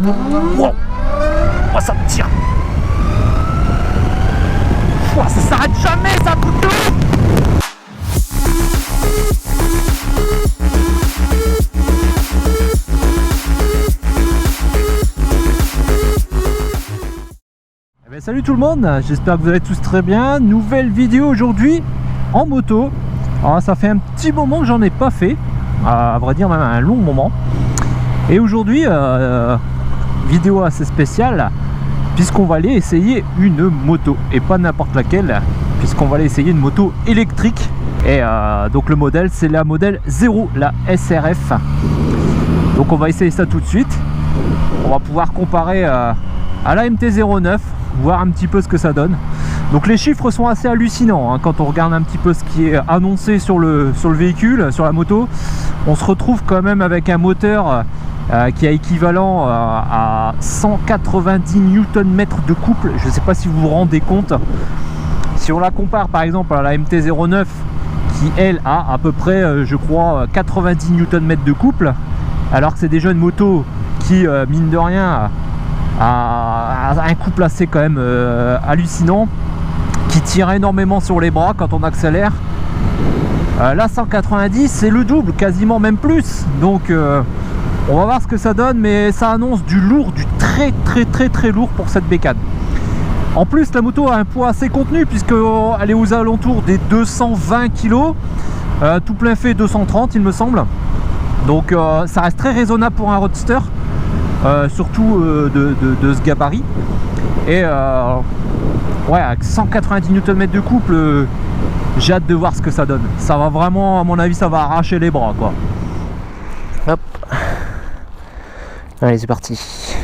Wow. Oh, ça me tire. Oh, ça s'arrête jamais, ça coûte de ouf. Eh bien, salut tout le monde, j'espère que vous allez tous très bien. Nouvelle vidéo aujourd'hui en moto. Alors, ça fait un petit moment que j'en ai pas fait, à vrai dire même un long moment. Et aujourd'hui, vidéo assez spéciale, puisqu'on va aller essayer une moto, et pas n'importe laquelle, puisqu'on va aller essayer une moto électrique. Et donc le modèle, c'est la modèle 0, la SRF. Donc on va essayer ça tout de suite. On va pouvoir comparer à la MT-09, voir un petit peu ce que ça donne. Donc les chiffres sont assez hallucinants, hein, quand on regarde un petit peu ce qui est annoncé sur le véhicule, sur la moto. On se retrouve quand même avec un moteur qui est équivalent à 190 Nm de couple. Je ne sais pas si vous vous rendez compte. Si on la compare par exemple à la MT-09 qui elle a à peu près je crois 90 Nm de couple, alors que c'est déjà une moto qui mine de rien a un couple assez quand même hallucinant, qui tire énormément sur les bras quand on accélère. Là 190 c'est le double, quasiment même plus, donc on va voir ce que ça donne, mais ça annonce du lourd, du très lourd pour cette bécane. En plus la moto a un poids assez contenu, puisqu'elle est aux alentours des 220 kg, tout plein fait 230 il me semble, donc ça reste très raisonnable pour un roadster, surtout de ce gabarit. Et ouais, avec 190 Nm de couple, j'ai hâte de voir ce que ça donne. Ça va vraiment, à mon avis, ça va arracher les bras, quoi. Hop. Allez, c'est parti.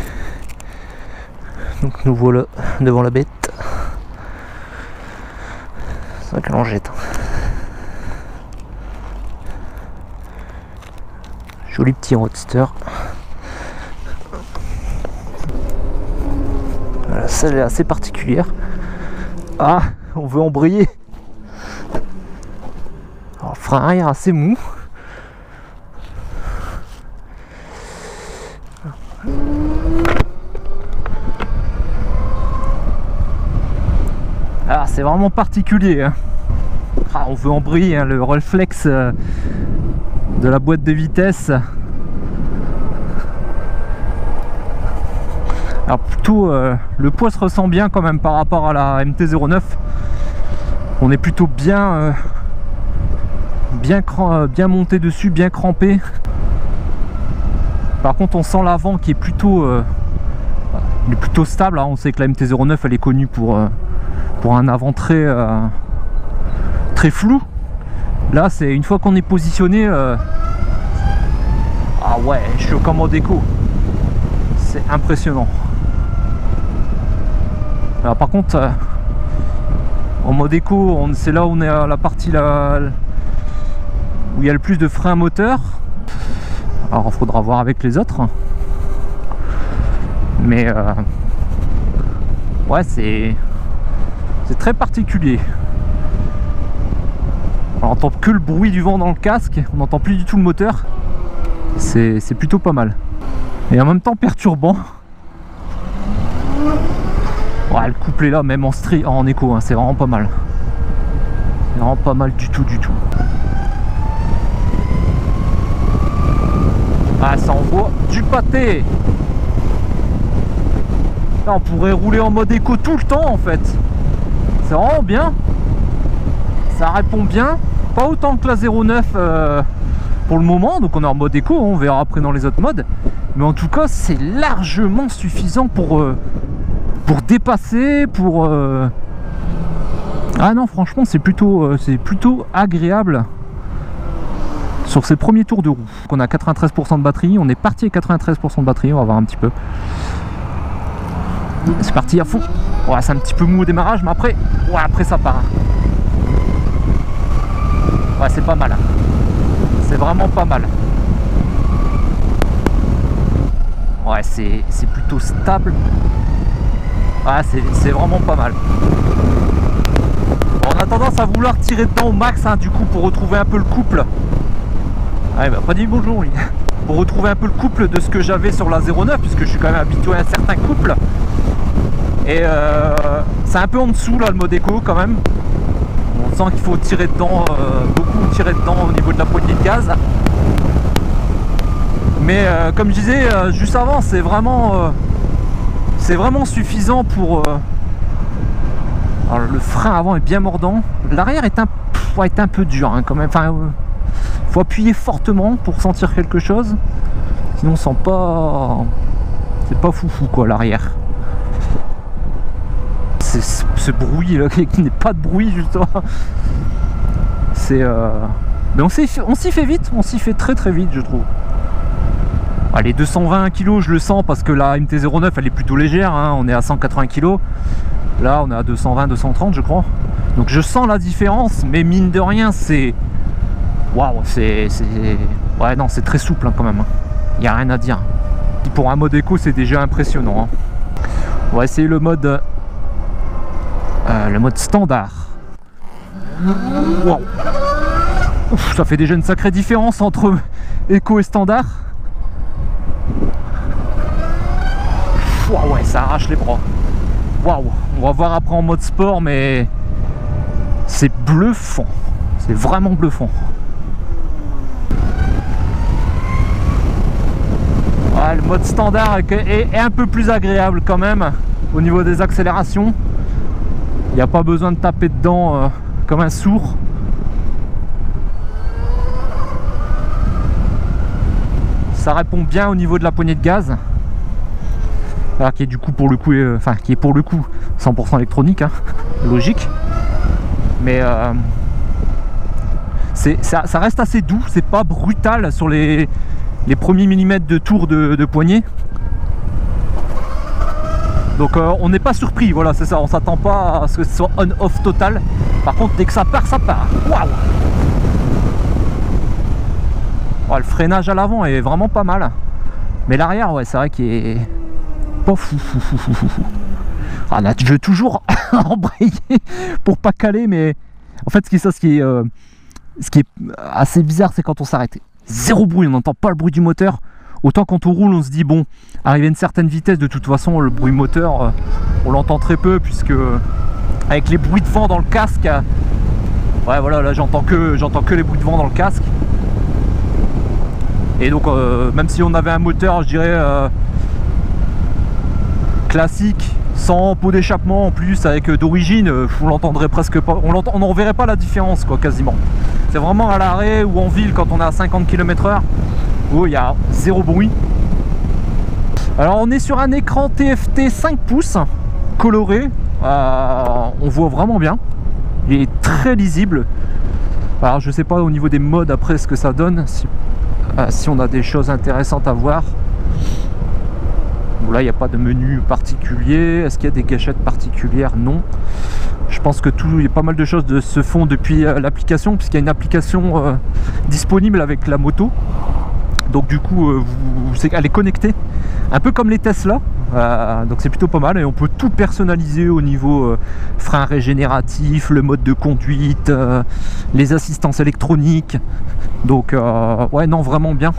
Donc nous voilà devant la bête. C'est vrai qu'elle en jette. Joli petit roadster. Voilà, celle est assez particulière. Ah, on veut embrayer. Alors, frein arrière assez mou. Ah, c'est vraiment particulier, hein. Ah, on veut embrayer, hein, le réflexe de la boîte de vitesse. Alors plutôt le poids se ressent bien quand même par rapport à la MT-09. On est plutôt bien bien monté dessus, bien crampé. Par contre on sent l'avant qui est plutôt stable, hein. On sait que la MT-09 elle est connue pour un avant très flou. Là c'est une fois qu'on est positionné, ah ouais, je suis comme en déco, c'est impressionnant. Alors par contre en mode éco, c'est là où on est à la partie là où il y a le plus de frein moteur. Alors il faudra voir avec les autres, mais ouais, c'est très particulier. On n'entend que le bruit du vent dans le casque, on n'entend plus du tout le moteur. C'est plutôt pas mal, et en même temps perturbant. Ouais, le couplet là, même en écho, hein, c'est vraiment pas mal. C'est vraiment pas mal du tout. Ah, ça envoie du pâté. Là, on pourrait rouler en mode éco tout le temps en fait. C'est vraiment bien. Ça répond bien. Pas autant que la 09 pour le moment. Donc on est en mode éco, on verra après dans les autres modes. Mais en tout cas, c'est largement suffisant pour dépasser, Ah non, franchement, c'est plutôt agréable sur ces premiers tours de roue. On a 93% de batterie, on est parti avec 93% de batterie, on va voir un petit peu. C'est parti à fond. Ouais, c'est un petit peu mou au démarrage, mais après, ouais, après ça part. Ouais, c'est pas mal. C'est vraiment pas mal. Ouais, c'est plutôt stable. Ah, c'est vraiment pas mal. On a tendance à vouloir tirer dedans au max, hein, du coup, pour retrouver un peu le couple. Ah, il m'a pas dit bonjour lui. pour retrouver un peu le couple de ce que j'avais sur la 09, puisque je suis quand même habitué à un certain couple. Et c'est un peu en dessous là le mode éco quand même. On sent qu'il faut tirer dedans, beaucoup tirer dedans au niveau de la poignée de gaz. Mais comme je disais juste avant, c'est vraiment suffisant pour... Alors le frein avant est bien mordant. L'arrière est un peu dur hein, quand même. Enfin, faut appuyer fortement pour sentir quelque chose. Sinon on sent pas... C'est pas foufou quoi l'arrière. C'est ce bruit là qui n'est pas de bruit justement. C'est... Mais on s'y fait vite. On s'y fait très très vite je trouve. Les 220 kg je le sens parce que la MT-09 elle est plutôt légère hein. On est à 180 kg. Là on est à 220, 230 je crois. Donc je sens la différence, mais mine de rien c'est... Waouh, c'est... Ouais non, c'est très souple hein, quand même. Il n'y a rien à dire. Pour un mode éco c'est déjà impressionnant. Hein. On va essayer le mode standard. Wow. Ouf, ça fait déjà une sacrée différence entre éco et standard. Wow, ouais, ça arrache les bras. Waouh, on va voir après en mode sport, mais c'est bluffant. C'est vraiment bluffant. Ouais, le mode standard est un peu plus agréable quand même au niveau des accélérations. Il n'y a pas besoin de taper dedans comme un sourd. Ça répond bien au niveau de la poignée de gaz. Alors, qui est du coup pour le coup, qui est pour le coup 100% électronique, hein, logique. Mais ça reste assez doux, c'est pas brutal sur les premiers millimètres de tour de poignée. Donc on n'est pas surpris, voilà, c'est ça, on s'attend pas à ce que ce soit on-off total. Par contre, dès que ça part, ça part. Waouh! Oh, le freinage à l'avant est vraiment pas mal. Mais l'arrière, ouais, c'est vrai qu'il est pas fou. Ah là, je veux toujours embrayer pour pas caler, mais en fait, ce qui est assez bizarre, c'est quand on s'arrête. Zéro bruit, on n'entend pas le bruit du moteur. Autant quand on roule, on se dit bon, arrivé à une certaine vitesse, de toute façon, le bruit moteur, on l'entend très peu, puisque avec les bruits de vent dans le casque, ouais, voilà, là j'entends que les bruits de vent dans le casque. Et donc, même si on avait un moteur, je dirais classique, sans pot d'échappement en plus, avec d'origine, on l'entendrait presque pas, on n'en verrait pas la différence quoi, quasiment. C'est vraiment à l'arrêt ou en ville quand on est à 50 km/h où il y a zéro bruit. Alors on est sur un écran TFT 5 pouces coloré, on voit vraiment bien, il est très lisible. Alors je sais pas au niveau des modes après ce que ça donne, si on a des choses intéressantes à voir. Bon, là il n'y a pas de menu particulier. Est-ce qu'il y a des gâchettes particulières? Non. Je pense que il y a pas mal de choses se font depuis l'application, puisqu'il y a une application disponible avec la moto. Donc du coup elle est connectée, un peu comme les Tesla, donc c'est plutôt pas mal. Et on peut tout personnaliser au niveau frein régénératif, le mode de conduite, les assistances électroniques. Donc ouais, non, vraiment bien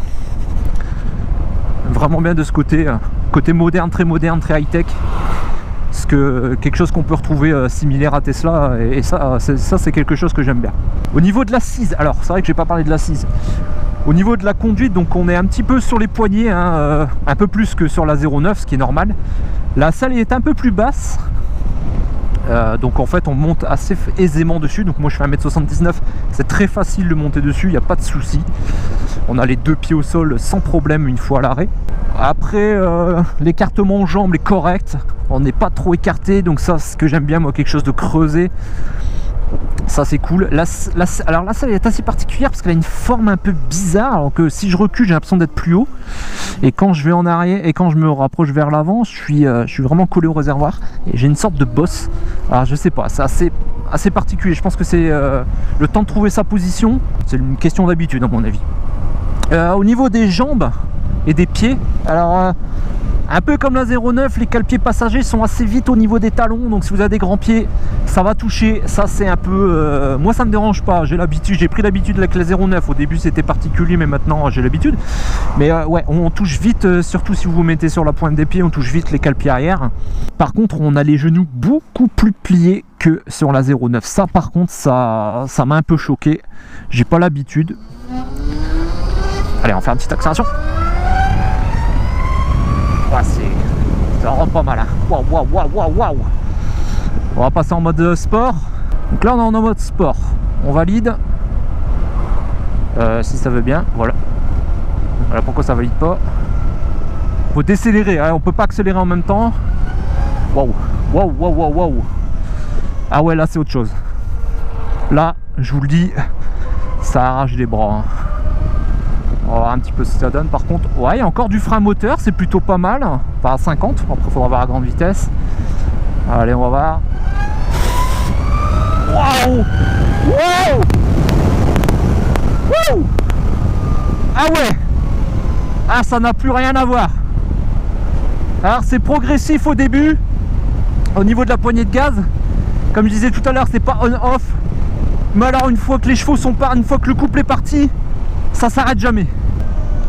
de ce côté, côté moderne, très high-tech. Quelque chose qu'on peut retrouver similaire à Tesla, et ça c'est quelque chose que j'aime bien. Au niveau de l'assise, alors c'est vrai que j'ai pas parlé de l'assise. Au niveau de la conduite, donc on est un petit peu sur les poignets, hein, un peu plus que sur la 09, ce qui est normal. La selle est un peu plus basse, donc en fait on monte assez aisément dessus. Donc moi je fais 1m79, c'est très facile de monter dessus, il n'y a pas de souci. On a les deux pieds au sol sans problème une fois à l'arrêt. Après l'écartement en jambes est correct, on n'est pas trop écarté, donc ça c'est ce que j'aime bien moi, quelque chose de creusé. Ça c'est cool. Alors la selle est assez particulière parce qu'elle a une forme un peu bizarre, alors que si je recule j'ai l'impression d'être plus haut, et quand je vais en arrière et quand je me rapproche vers l'avant, je suis vraiment collé au réservoir et j'ai une sorte de bosse. Alors je sais pas, c'est assez particulier. Je pense que c'est le temps de trouver sa position, c'est une question d'habitude à mon avis. Au niveau des jambes et des pieds, alors Un peu comme la 09, les cale-pieds passagers sont assez vite au niveau des talons, donc si vous avez des grands pieds, ça va toucher. Ça c'est un peu... moi ça me dérange pas, j'ai l'habitude, j'ai pris l'habitude avec la 09. Au début c'était particulier, mais maintenant j'ai l'habitude. Mais ouais, on touche vite, surtout si vous vous mettez sur la pointe des pieds, on touche vite les cale-pieds arrière. Par contre, on a les genoux beaucoup plus pliés que sur la 09. Ça par contre, ça m'a un peu choqué. J'ai pas l'habitude. Allez, on fait une petite accélération. Ouais, ça rentre pas mal, hein. Waouh, waouh, waouh, waouh, waouh. On va passer en mode sport. Donc là, on est en mode sport. On valide. Si ça veut bien, voilà. Voilà pourquoi ça valide pas. Faut décélérer, hein. On peut pas accélérer en même temps. Waouh, waouh, waouh, waouh, waouh. Ah ouais, là c'est autre chose. Là, je vous le dis, ça arrache les bras, hein. On va voir un petit peu ce que ça donne. Par contre, ouais, il y a encore du frein moteur, c'est plutôt pas mal. Enfin à 50, après il faudra voir à grande vitesse. Allez, on va voir. Waouh! Waouh! Wouh! Ah ouais! Ah, ça n'a plus rien à voir. Alors c'est progressif au début, au niveau de la poignée de gaz. Comme je disais tout à l'heure, c'est pas on-off. Mais alors une fois que les chevaux sont partis, une fois que le couple est parti, ça s'arrête jamais.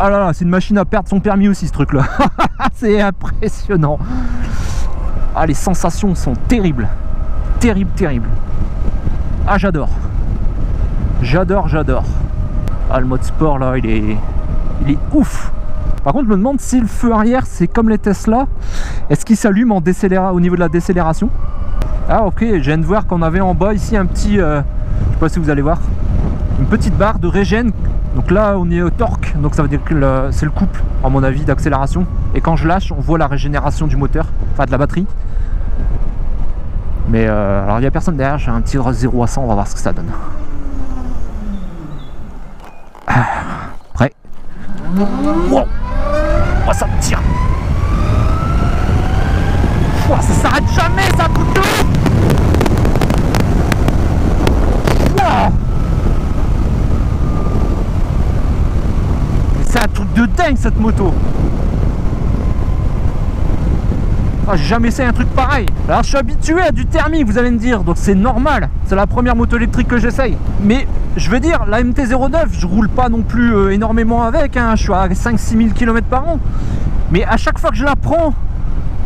Ah là là, c'est une machine à perdre son permis aussi ce truc là. C'est impressionnant. Ah, les sensations sont terribles. Terribles, terribles. Ah, j'adore. J'adore, j'adore. Ah, le mode sport là, il est ouf. Par contre, je me demande si le feu arrière, c'est comme les Tesla. Est-ce qu'il s'allume en au niveau de la décélération? Ah ok, je viens de voir qu'on avait en bas ici un petit... je sais pas si vous allez voir. Une petite barre de régène. Donc là on est au torque, donc ça veut dire que c'est le couple à mon avis d'accélération. Et quand je lâche, on voit la régénération du moteur, enfin de la batterie. Mais alors il n'y a personne derrière, j'ai un petit 0 à 100, on va voir ce que ça donne. Prêt? Wow. Oh, ça me tire. Oh, ça s'arrête jamais, ça coûte tout. Wow. C'est un truc de dingue cette moto. Oh, j'ai jamais essayé un truc pareil. Alors je suis habitué à du thermique, vous allez me dire, donc c'est normal. C'est la première moto électrique que j'essaye. Mais je veux dire, la MT-09, je roule pas non plus énormément avec, hein. Je suis à 5-6 000 km par an. Mais à chaque fois que je la prends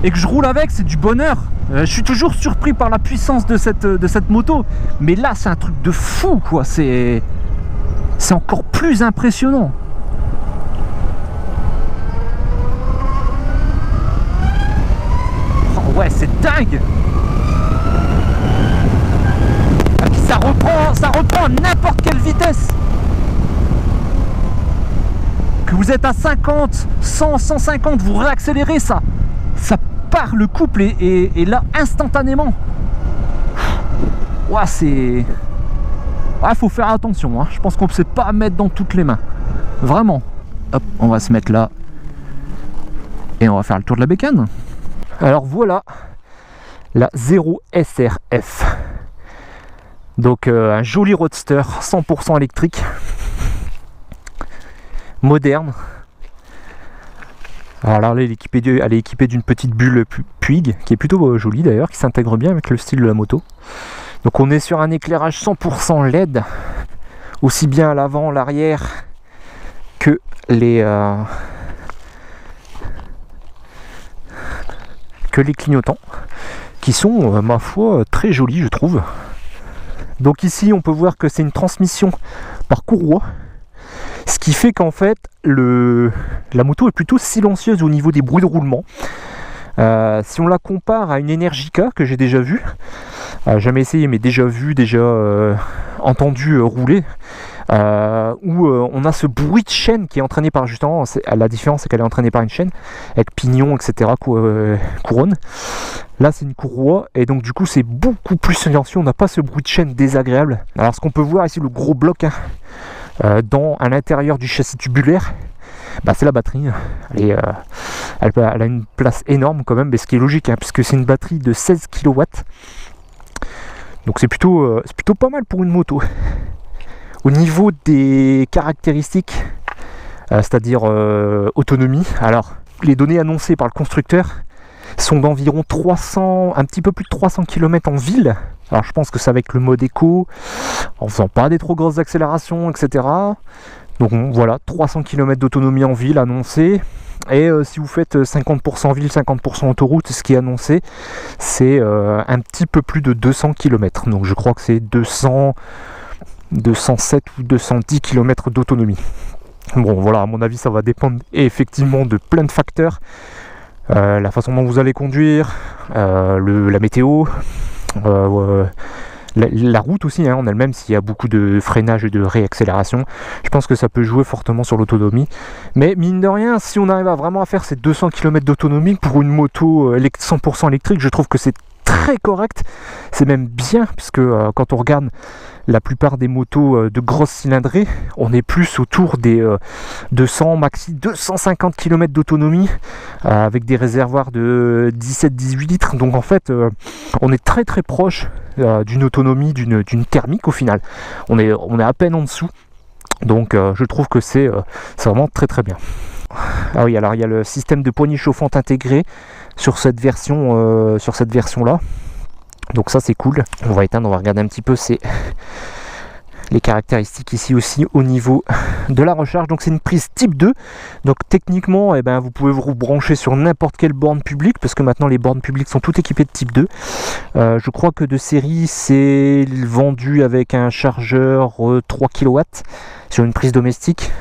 et que je roule avec, c'est du bonheur. Je suis toujours surpris par la puissance de cette moto. Mais là, c'est un truc de fou, quoi. C'est encore plus impressionnant. Oh, ouais, c'est dingue. Et puis ça reprend à n'importe quelle vitesse. Que vous êtes à 50, 100, 150, vous réaccélérez, ça part, le couple est là instantanément. Ouais, c'est... Ouais, faut faire attention, hein. Je pense qu'on ne sait pas mettre dans toutes les mains. Vraiment. Hop, on va se mettre là. Et on va faire le tour de la bécane. Alors voilà, la 0 SRF. Donc un joli roadster 100% électrique. Moderne. Alors là, elle est équipée d'une petite bulle Puig, qui est plutôt jolie d'ailleurs, qui s'intègre bien avec le style de la moto. Donc on est sur un éclairage 100% LED, aussi bien à l'avant, l'arrière, que les clignotants, qui sont, ma foi, très jolis, je trouve. Donc ici, on peut voir que c'est une transmission par courroie. Ce qui fait qu'en fait, la moto est plutôt silencieuse au niveau des bruits de roulement. Si on la compare à une Energica que j'ai déjà vue, jamais essayé mais déjà vu, entendu rouler, où on a ce bruit de chaîne qui est entraîné par, justement, la différence c'est qu'elle est entraînée par une chaîne avec pignon, etc., couronne. Là c'est une courroie et donc du coup c'est beaucoup plus silencieux, on n'a pas ce bruit de chaîne désagréable. Alors ce qu'on peut voir ici, le gros bloc, hein, à l'intérieur du châssis tubulaire, bah, c'est la batterie. Elle a une place énorme quand même, mais ce qui est logique, hein, puisque c'est une batterie de 16 kW. Donc c'est plutôt pas mal pour une moto. Au niveau des caractéristiques, c'est-à-dire autonomie, alors les données annoncées par le constructeur sont d'environ 300, un petit peu plus de 300 km en ville. Alors je pense que c'est avec le mode éco, en faisant pas des trop grosses accélérations, etc. Donc voilà, 300 km d'autonomie en ville annoncée. Et si vous faites 50% ville, 50% autoroute, ce qui est annoncé, c'est un petit peu plus de 200 km. Donc je crois que c'est 207 ou 210 km d'autonomie. Bon voilà, à mon avis ça va dépendre effectivement de plein de facteurs. La façon dont vous allez conduire, la météo, la route aussi en elle-même, s'il y a beaucoup de freinage et de réaccélération, je pense que ça peut jouer fortement sur l'autonomie. Mais mine de rien, si on arrive vraiment à faire ces 200 km d'autonomie pour une moto 100% électrique, je trouve que c'est très correct, c'est même bien, parce que quand on regarde la plupart des motos de grosse cylindrée, on est plus autour des 200, maxi 250 km d'autonomie, avec des réservoirs de 17-18 litres, donc en fait on est très très proche d'une autonomie, d'une thermique au final, on est à peine en dessous, donc je trouve que c'est vraiment très très bien. Ah oui, alors il y a le système de poignée chauffante intégré sur cette version là, donc ça c'est cool. On va éteindre, on va regarder un petit peu les caractéristiques ici aussi au niveau de la recharge. Donc c'est une prise type 2, donc techniquement vous pouvez vous brancher sur n'importe quelle borne publique, parce que maintenant les bornes publiques sont toutes équipées de type 2. Je crois que de série c'est vendu avec un chargeur 3 kW sur une prise domestique,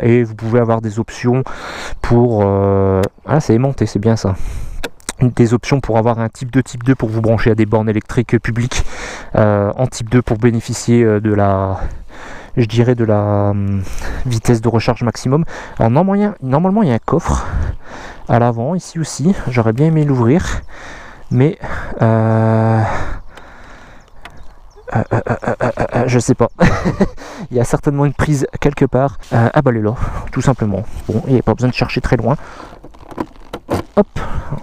et vous pouvez avoir des options pour c'est aimanté, c'est bien ça, des options pour avoir un type 2 pour vous brancher à des bornes électriques publiques en type 2 pour bénéficier de la vitesse de recharge maximum. Alors normalement il y a un coffre à l'avant ici aussi, j'aurais bien aimé l'ouvrir, mais je sais pas. Il y a certainement une prise quelque part. Elle est là, tout simplement. Bon, il n'y a pas besoin de chercher très loin. Hop,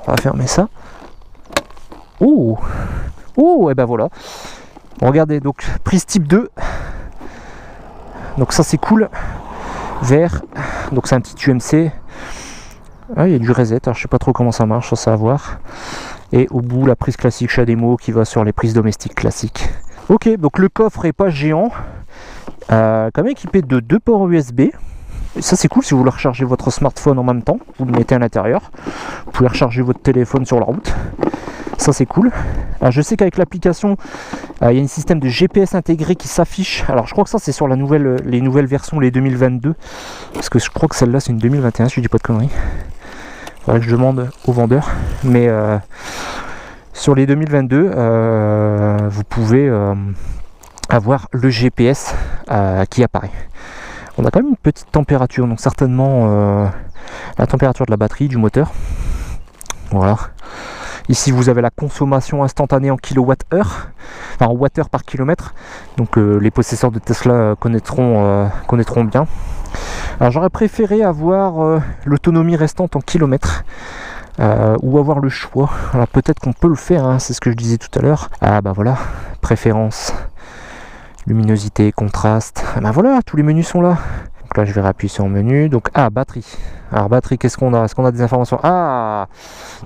on va fermer ça. Oh, et voilà. Regardez, donc prise type 2. Donc ça c'est cool. Vert. Donc c'est un petit UMC. Il y a du reset. Alors, je sais pas trop comment ça marche, ça à voir. Et au bout la prise classique CHAdeMO qui va sur les prises domestiques classiques. Ok, donc le coffre est pas géant, quand même équipé de 2 ports USB. Et ça c'est cool si vous voulez recharger votre smartphone en même temps, vous le mettez à l'intérieur. Vous pouvez recharger votre téléphone sur la route, ça c'est cool. Alors je sais qu'avec l'application, il y a un système de GPS intégré qui s'affiche. Alors je crois que ça c'est sur les nouvelles versions, les 2022, parce que je crois que celle-là c'est une 2021 si je dis pas de conneries. Faudrait que je demande au vendeur, mais sur les 2022, vous pouvez avoir le GPS qui apparaît. On a quand même une petite température, donc certainement la température de la batterie, du moteur. Voilà. Ici vous avez la consommation instantanée en kWh, enfin en wattheure par kilomètre. Donc les possesseurs de Tesla connaîtront bien. Alors j'aurais préféré avoir l'autonomie restante en kilomètres. Ou avoir le choix. Alors peut-être qu'on peut le faire, hein, c'est ce que je disais tout à l'heure. Voilà, préférence, luminosité, contraste. Voilà, tous les menus sont là. Donc là je vais réappuyer sur menu. Donc batterie. Alors batterie, qu'est-ce qu'on a? Est-ce qu'on a des informations?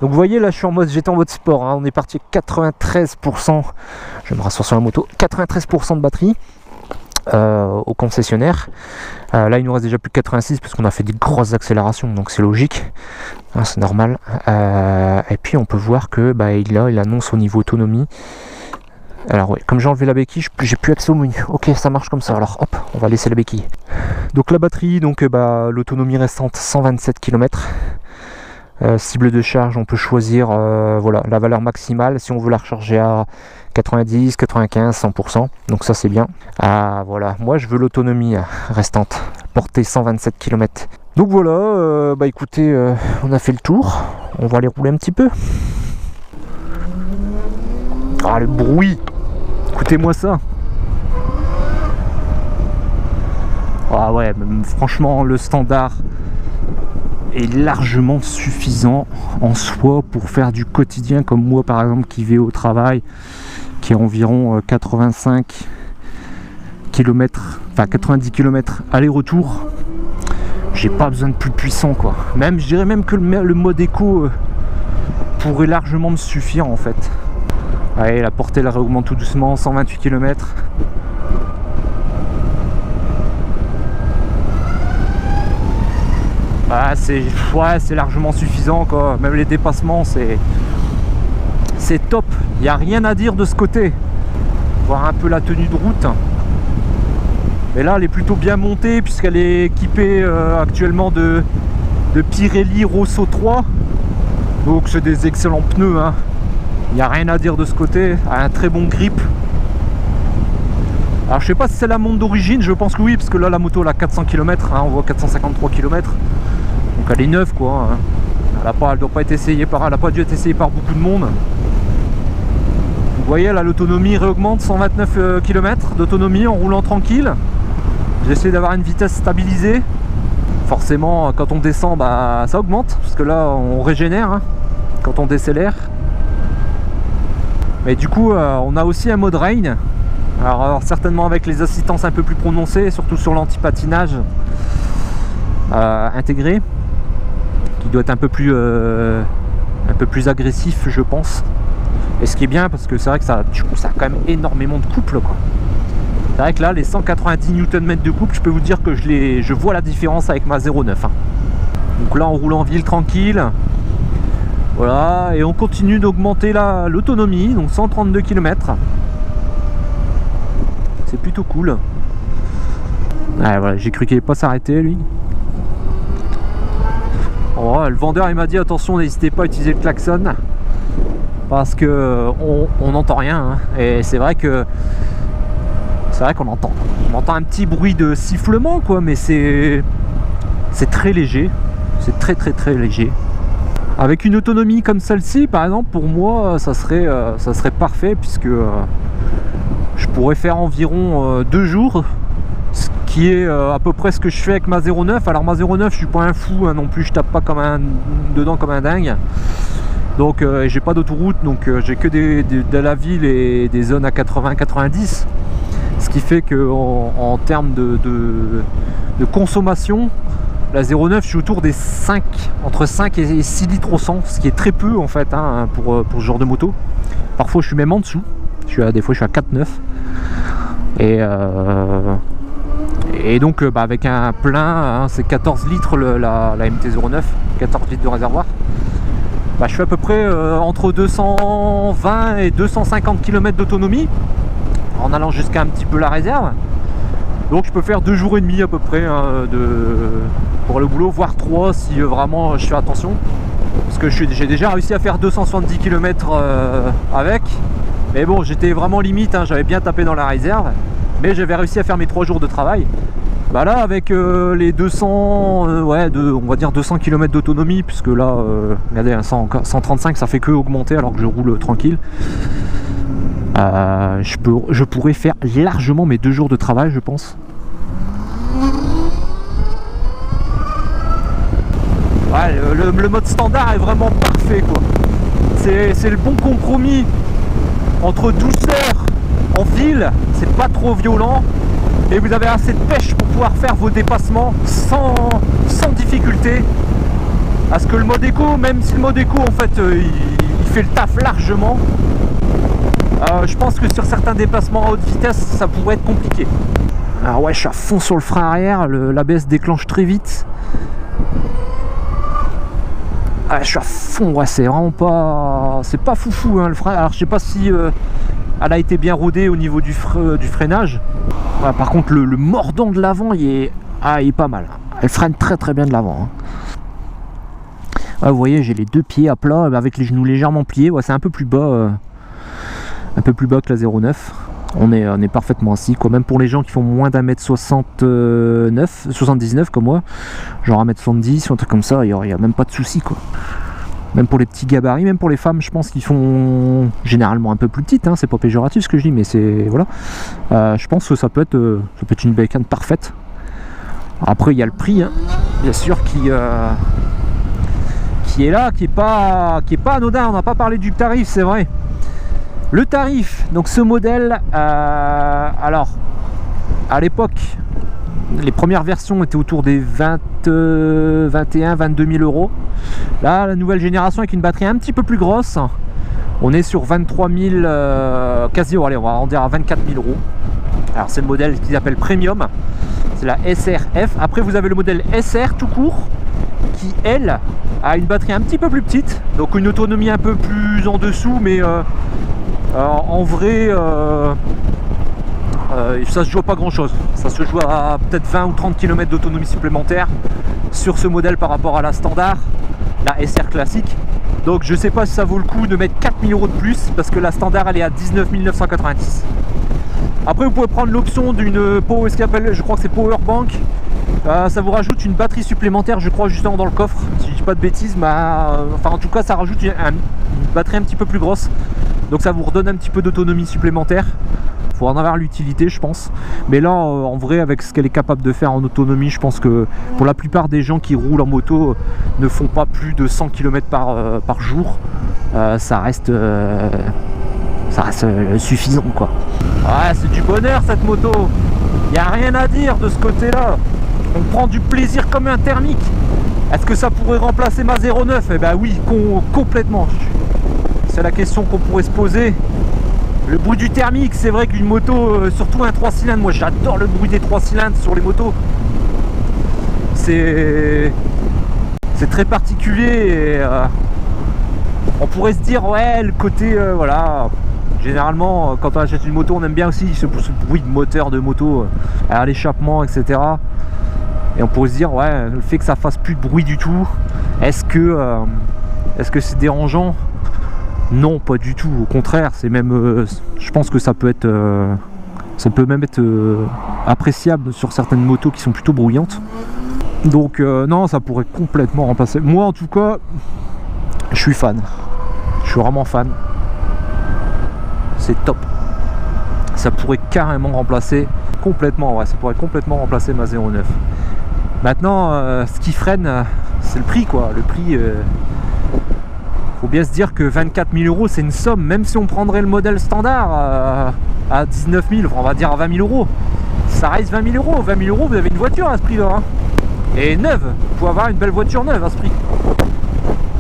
Donc vous voyez là j'étais en mode sport, hein. On est parti à 93%. Je vais me rasseoir sur la moto. 93% de batterie. Au concessionnaire. Là il nous reste déjà plus de 86 parce qu'on a fait des grosses accélérations, donc c'est logique, hein, c'est normal. Et puis on peut voir que il annonce au niveau autonomie. Alors ouais, comme j'ai enlevé la béquille, j'ai plus accès au menu. Ok, ça marche comme ça. Alors hop, on va laisser la béquille. Donc la batterie, l'autonomie restante 127 km. Cible de charge, on peut choisir la valeur maximale si on veut la recharger à 90, 95, 100%. Donc ça c'est bien. Voilà, moi je veux l'autonomie restante, portée 127 km. Donc voilà, écoutez, on a fait le tour. On va aller rouler un petit peu. Le bruit, écoutez-moi ça. Ouais, franchement le standard est largement suffisant en soi pour faire du quotidien, comme moi par exemple qui vais au travail, qui est environ 85 km, enfin 90 km aller-retour. j'ai pas besoin de plus puissant quoi. Même, je dirais même que le mode éco pourrait largement me suffire en fait. Allez, la portée elle réaugmente tout doucement, 128 km. Ah, c'est largement suffisant quoi. Même les dépassements c'est top. Il n'y a rien à dire de ce côté. Voir un peu la tenue de route. Mais là elle est plutôt bien montée puisqu'elle est équipée actuellement de Pirelli Rosso 3. Donc c'est des excellents pneus hein. Il n'y a rien à dire de ce côté. Un très bon grip. Alors je sais pas si c'est la montre d'origine, je pense que oui, parce que là la moto elle a 400 km, hein, on voit 453 km. Donc elle est neuve quoi. Hein. Elle doit pas être essayée elle n'a pas dû être essayée par beaucoup de monde. Vous voyez là l'autonomie réaugmente, 129 km d'autonomie en roulant tranquille. J'essaie d'avoir une vitesse stabilisée. Forcément quand on descend bah, ça augmente, parce que là on régénère hein, quand on décélère. Mais du coup on a aussi un mode rain. Alors certainement avec les assistances un peu plus prononcées, surtout sur l'anti-patinage intégré, qui doit être un peu plus agressif je pense. Et ce qui est bien parce que c'est vrai que ça a quand même énormément de couple quoi. C'est vrai que là les 190 Nm de couple, je peux vous dire que je vois la différence avec ma 0,9 hein. Donc là on roule en ville tranquille. Voilà, et on continue d'augmenter l'autonomie, donc 132 km. C'est plutôt cool. Ah, voilà, j'ai cru qu'il n'allait pas s'arrêter lui. Oh, le vendeur il m'a dit attention, n'hésitez pas à utiliser le klaxon parce que on n'entend rien hein. Et c'est vrai qu'on entend. On entend un petit bruit de sifflement quoi, mais c'est très léger. C'est très léger. Avec une autonomie comme celle-ci, par exemple, pour moi, ça serait parfait puisque je pourrais faire environ 2 jours, ce qui est à peu près ce que je fais avec ma 0,9. Alors ma 0,9, je suis pas un fou hein, non plus, je tape pas dedans comme un dingue. Donc j'ai pas d'autoroute, donc j'ai que de la ville et des zones à 80-90. Ce qui fait que en termes de consommation, la 0,9 je suis autour des entre 5 et 6 litres au 100, ce qui est très peu en fait hein, pour ce genre de moto. Parfois je suis même en dessous, des fois je suis à 4,9. Et donc bah, avec un plein, hein, c'est 14 litres la MT-09, 14 litres de réservoir. Bah, je suis à peu près entre 220 et 250 km d'autonomie, en allant jusqu'à un petit peu la réserve. Donc je peux faire 2 jours et demi à peu près hein, pour le boulot, voire 3 si vraiment je fais attention. Parce que j'ai déjà réussi à faire 270 km avec. Mais bon, j'étais vraiment limite, hein, j'avais bien tapé dans la réserve. Mais j'avais réussi à faire mes 3 jours de travail. Bah là avec les 200, on va dire 200 km d'autonomie, puisque là, regardez, 135 ça fait que augmenter alors que je roule tranquille. Je pourrais faire largement mes 2 jours de travail je pense. Ouais, le mode standard est vraiment parfait quoi. C'est le bon compromis entre douceur en ville, c'est pas trop violent, et vous avez assez de pêche pour pouvoir faire vos dépassements sans difficulté. Parce que le mode éco, même si le mode éco en fait il fait le taf largement, je pense que sur certains déplacements à haute vitesse ça pourrait être compliqué. Alors ouais, je suis à fond sur le frein arrière, l'ABS déclenche très vite. Ah, je suis à fond, ouais, c'est vraiment pas... C'est pas foufou hein, le frein. Alors je sais pas si elle a été bien rodée au niveau du freinage. Ouais, par contre le mordant de l'avant il est pas mal. Elle freine très bien de l'avant hein. Ouais, vous voyez, j'ai les 2 pieds à plat avec les genoux légèrement pliés. Ouais, c'est un peu plus bas que la 0,9. On est parfaitement assis quoi. Même pour les gens qui font moins d'1m79 comme moi, genre 1m70 ou un truc comme ça, il n'y a même pas de souci quoi. Même pour les petits gabarits, même pour les femmes, je pense qu'ils font généralement un peu plus petites hein. C'est pas péjoratif ce que je dis, mais c'est voilà. Je pense que ça peut être une bécane parfaite. Après il y a le prix hein, bien sûr qui est là, qui est pas anodin. On n'a pas parlé du tarif, c'est vrai. Le tarif, donc ce modèle, alors à l'époque Les premières versions étaient autour des 21, 22 000 euros. Là, la nouvelle génération avec une batterie un petit peu plus grosse, on est sur 23 000, quasi, allez, on va arrondir à 24 000 euros. Alors c'est le modèle qu'ils appellent Premium, c'est la SRF. Après vous avez le modèle SR tout court, qui elle a une batterie un petit peu plus petite, donc une autonomie un peu plus en dessous, mais en vrai ça se joue à pas grand chose. Ça se joue à peut-être 20 ou 30 km d'autonomie supplémentaire sur ce modèle par rapport à la standard, la SR classique. Donc je sais pas si ça vaut le coup de mettre 4 000 euros de plus, parce que la standard elle est à 19 990. Après vous pouvez prendre l'option d'une Power, je crois que c'est Power Bank. Ça vous rajoute une batterie supplémentaire, je crois, justement dans le coffre, si je dis pas de bêtises, mais enfin en tout cas ça rajoute une batterie un petit peu plus grosse, donc ça vous redonne un petit peu d'autonomie supplémentaire. Faut en avoir l'utilité, je pense, mais là en vrai, avec ce qu'elle est capable de faire en autonomie, je pense que pour la plupart des gens qui roulent en moto ne font pas plus de 100 km par jour. Ça reste suffisant, quoi. Ouais, c'est du bonheur cette moto, il n'y a rien à dire de ce côté là. On prend du plaisir comme un thermique. Est-ce que ça pourrait remplacer ma 09? Eh ben oui, complètement. C'est la question qu'on pourrait se poser. Le bruit du thermique, c'est vrai qu'une moto, surtout un 3 cylindres, moi j'adore le bruit des 3 cylindres sur les motos. C'est très particulier et on pourrait se dire, ouais, le côté, voilà. Généralement, quand on achète une moto, on aime bien aussi ce bruit de moteur de moto, à l'échappement, etc. Et on pourrait se dire, ouais, le fait que ça fasse plus de bruit du tout, est-ce que c'est dérangeant? Non, pas du tout. Au contraire, c'est même, je pense que ça peut même être appréciable sur certaines motos qui sont plutôt bruyantes. Donc non, ça pourrait complètement remplacer. Moi, en tout cas, je suis fan. Je suis vraiment fan. C'est top. Ça pourrait carrément remplacer complètement, ouais, ça pourrait complètement remplacer ma 09. Maintenant, ce qui freine, c'est le prix, quoi. Le prix, faut bien se dire que 24 000 euros, c'est une somme. Même si on prendrait le modèle standard à 19 000, on va dire à 20 000 euros, ça reste 20 000 euros. 20 000 euros, vous avez une voiture à ce prix-là, hein. Et neuve, il faut avoir une belle voiture neuve à ce prix.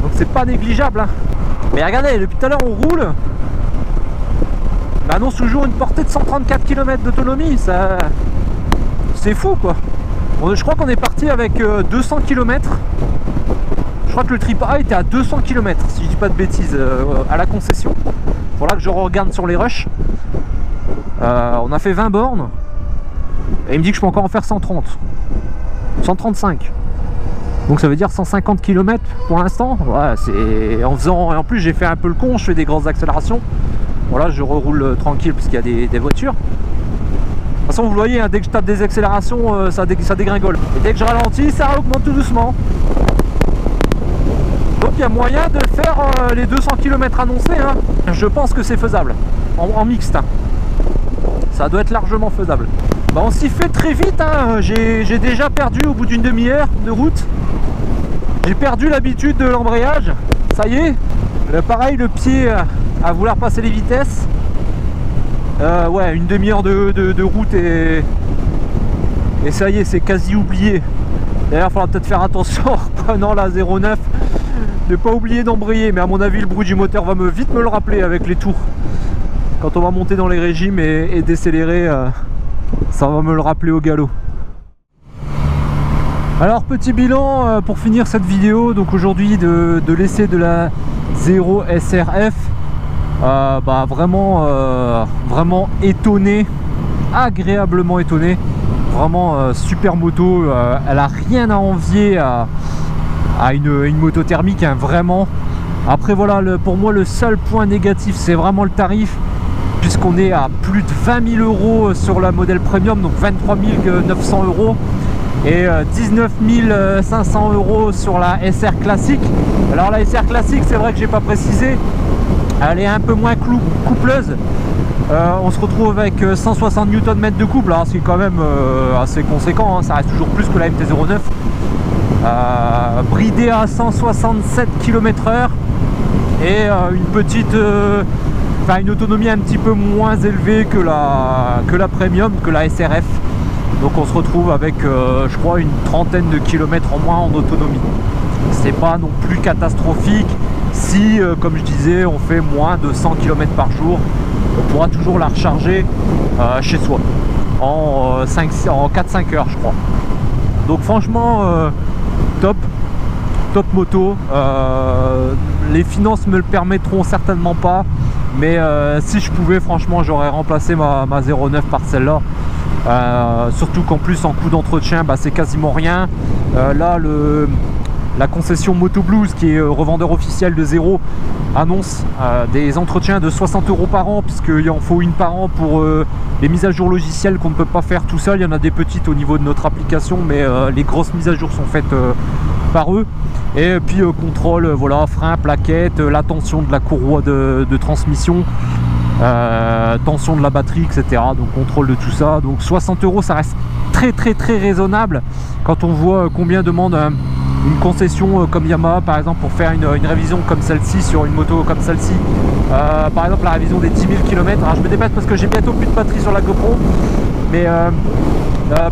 Donc c'est pas négligeable, hein. Mais regardez, depuis tout à l'heure, on roule. On annonce toujours une portée de 134 km d'autonomie, ça, c'est fou, quoi. Je crois qu'on est parti avec 200 km. Je crois que le trip A était à 200 km, si je dis pas de bêtises, à la concession. Voilà que je regarde sur les rushs. On a fait 20 bornes. Et il me dit que je peux encore en faire 130. 135. Donc ça veut dire 150 km pour l'instant. Ouais, c'est en faisant. Et en plus j'ai fait un peu le con, je fais des grosses accélérations. Voilà, je reroule tranquille parce qu'il y a des voitures. De toute façon, vous le voyez, hein, dès que je tape des accélérations, ça dégringole. Et dès que je ralentis, ça augmente tout doucement. Donc il y a moyen de faire les 200 km annoncés, hein. Je pense que c'est faisable, en mixte, hein. Ça doit être largement faisable. Bah, on s'y fait très vite, hein. J'ai déjà perdu au bout d'une demi-heure de route. J'ai perdu l'habitude de l'embrayage. Ça y est, pareil, le pied à vouloir passer les vitesses. Ouais, une demi-heure de route et ça y est, c'est quasi oublié. D'ailleurs, il faudra peut-être faire attention en reprenant la 09, ne pas oublier d'embrayer. Mais à mon avis, le bruit du moteur va vite me le rappeler avec les tours. Quand on va monter dans les régimes et décélérer, ça va me le rappeler au galop. Alors, petit bilan pour finir cette vidéo. Donc aujourd'hui, de l'essai de la 0 SRF. Bah vraiment étonné, agréablement étonné, vraiment super moto. Elle a rien à envier à une moto thermique, hein, vraiment. Après voilà, pour moi le seul point négatif c'est vraiment le tarif, puisqu'on est à plus de 20 000 euros sur la modèle premium, donc 23 900 euros, et 19 500 euros sur la SR classique. Alors la SR classique, c'est vrai que j'ai pas précisé, elle est un peu moins coupleuse. On se retrouve avec 160 Nm de couple, alors c'est quand même assez conséquent, hein, ça reste toujours plus que la MT-09. Bridé à 167 km/h et une petite, une autonomie un petit peu moins élevée que la premium, que la SRF. Donc on se retrouve avec je crois une trentaine de kilomètres en moins en autonomie. C'est pas non plus catastrophique si comme je disais on fait moins de 100 km par jour. On pourra toujours la recharger chez soi en 4-5 heures je crois. Donc franchement top moto. Les finances me le permettront certainement pas, mais si je pouvais franchement j'aurais remplacé ma 09 par celle-là. Surtout qu'en plus en coût d'entretien c'est quasiment rien. Là la concession Moto Blues qui est revendeur officiel de Zero annonce des entretiens de 60 € par an, puisqu'il en faut une par an pour les mises à jour logicielles qu'on ne peut pas faire tout seul. Il y en a des petites au niveau de notre application, mais les grosses mises à jour sont faites par eux. Et puis contrôle, voilà, frein, plaquette, la tension de la courroie de transmission, tension de la batterie, etc. Donc contrôle de tout ça. Donc 60 € ça reste très raisonnable quand on voit combien demande une concession comme Yamaha par exemple pour faire une révision comme celle-ci sur une moto comme celle-ci. Par exemple la révision des 10 000 km. Alors je me dépêche parce que j'ai bientôt plus de batterie sur la GoPro, mais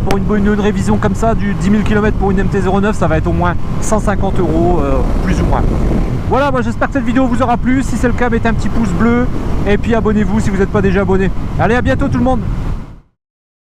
pour une révision comme ça du 10 000 km pour une MT-09 ça va être au moins 150 € plus ou moins. Voilà, moi j'espère que cette vidéo vous aura plu. Si c'est le cas, mettez un petit pouce bleu et puis abonnez-vous si vous n'êtes pas déjà abonné. Allez, à bientôt tout le monde.